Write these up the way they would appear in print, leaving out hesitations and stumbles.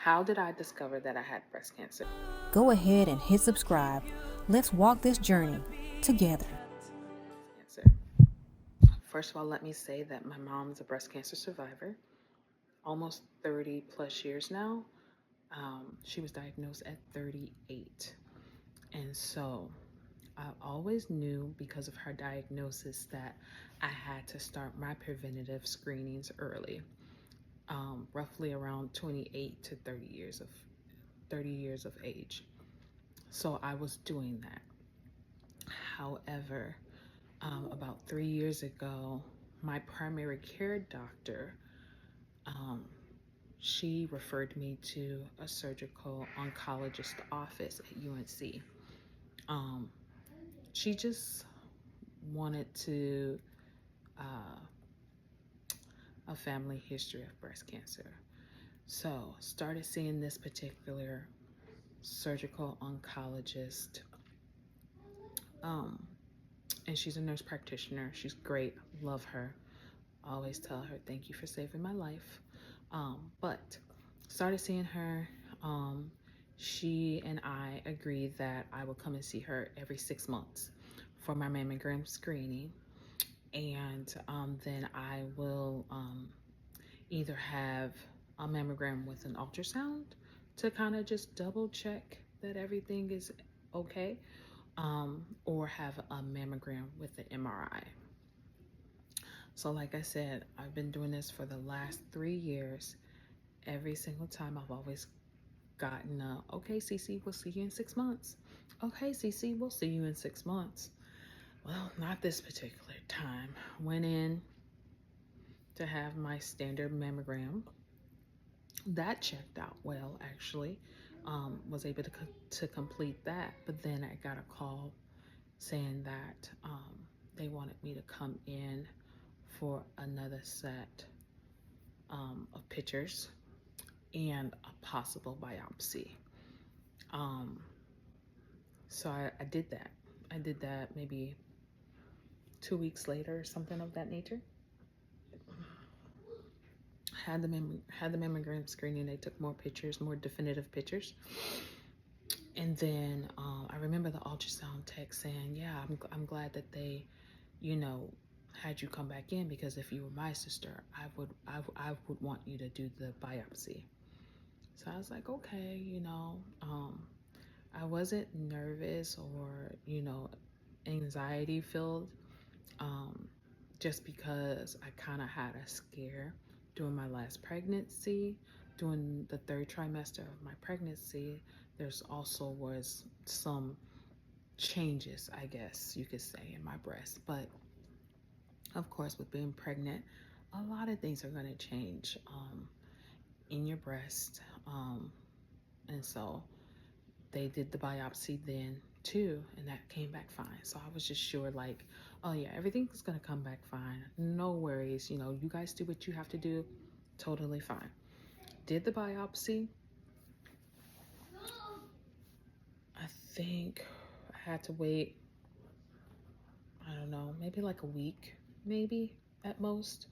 How did I discover that I had breast cancer? Go ahead and hit subscribe. Let's walk this journey together. Cancer. First of all, let me say that my mom is a breast cancer survivor, almost 30 plus years now. She was diagnosed at 38. And so I always knew because of her diagnosis that I had to start my preventative screenings early, roughly around 28 to 30 years of age. So I was doing that. However, about 3 years ago, my primary care doctor, um, she referred me to a surgical oncologist office at UNC. Um, she just wanted to a family history of breast cancer. So started seeing this particular surgical oncologist. And she's a nurse practitioner. She's great. Love her. Always tell her, thank you for saving my life. But started seeing her. She and I agreed that I would come and see her every 6 months for my mammogram screening. And then I will either have a mammogram with an ultrasound to kind of just double check that everything is okay, or have a mammogram with the MRI. So like I said, I've been doing this for the last 3 years. Every single time I've always gotten okay, CC, we'll see you in 6 months. Okay, CC, we'll see you in 6 months. Well, not this particular time. Went in to have my standard mammogram. That checked out well, actually. Was able to complete that, but then I got a call saying that they wanted me to come in for another set of pictures and a possible biopsy. So I did that. I did that maybe 2 weeks later or something of that nature. Had the mammogram screening. They took more pictures, more definitive pictures. And then I remember the ultrasound tech saying, yeah, I'm glad that they, had you come back in, because if you were my sister, I would want you to do the biopsy. So I was like, okay, I wasn't nervous or, anxiety filled, just because I kind of had a scare during my last pregnancy. During the third trimester of my pregnancy, there's also was some changes, I guess you could say, in my breast. But of course, with being pregnant, a lot of things are going to change in your breast. And so they did the biopsy then too, and that came back fine. So I was just sure, like, oh yeah, everything's going to come back fine. No worries. You guys do what you have to do. Totally fine. Did the biopsy. I think I had to wait, I don't know, maybe like a week, maybe at most.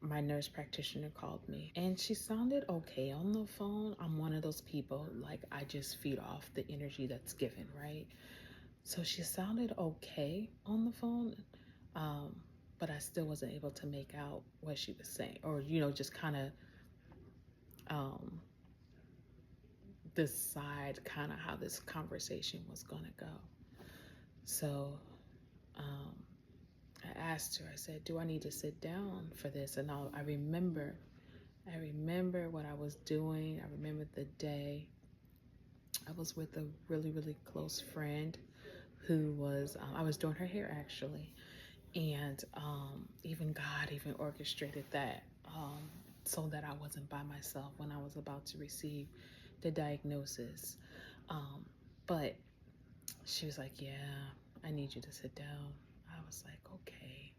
My nurse practitioner called me and she sounded okay on the phone. I'm one of those people, like, I just feed off the energy that's given, right? So she sounded okay on the phone, but I still wasn't able to make out what she was saying, or, just kind of decide kind of how this conversation was going to go. So I asked her, I said, do I need to sit down for this? And I remember what I was doing. I remember the day. I was with a really, really close friend who was, I was doing her hair actually. And even God even orchestrated that so that I wasn't by myself when I was about to receive the diagnosis. But she was like, yeah, I need you to sit down. I was like, okay.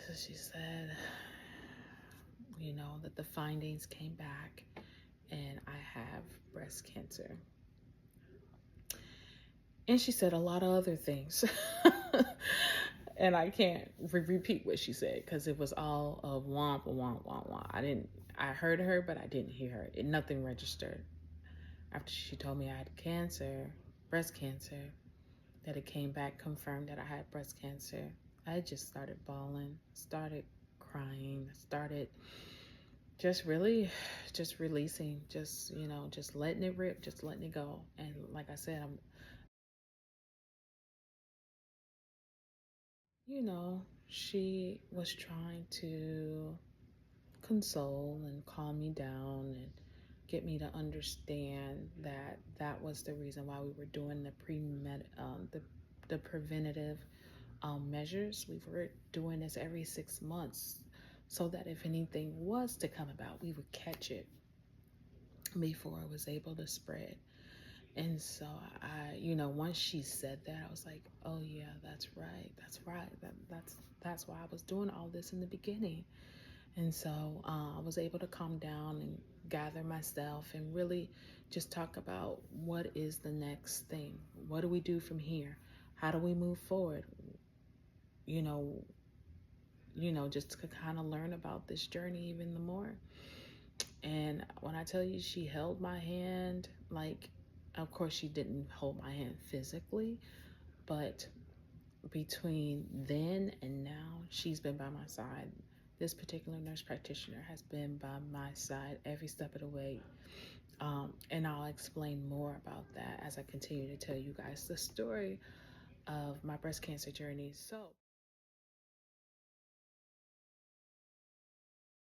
So she said, that the findings came back and I have breast cancer. And she said a lot of other things. And I can't repeat what she said because it was all of womp, womp, womp, womp. I heard her, but I didn't hear her. Nothing registered. After she told me I had cancer, breast cancer, that it came back, confirmed that I had breast cancer, I just started bawling, started crying, started just really just releasing, just, just letting it rip, just letting it go. And like I said, she was trying to console and calm me down and get me to understand that that was the reason why we were doing the preventative measures. We were doing this every 6 months so that if anything was to come about, we would catch it before it was able to spread. And so once she said that, I was like, oh yeah, that's right. That's why I was doing all this in the beginning. And so I was able to calm down and gather myself and really just talk about what is the next thing? What do we do from here? How do we move forward? You know, just to kind of learn about this journey even the more. And when I tell you she held my hand, like, of course she didn't hold my hand physically, but between then and now, she's been by my side. This particular nurse practitioner has been by my side every step of the way. And I'll explain more about that as I continue to tell you guys the story of my breast cancer journey. So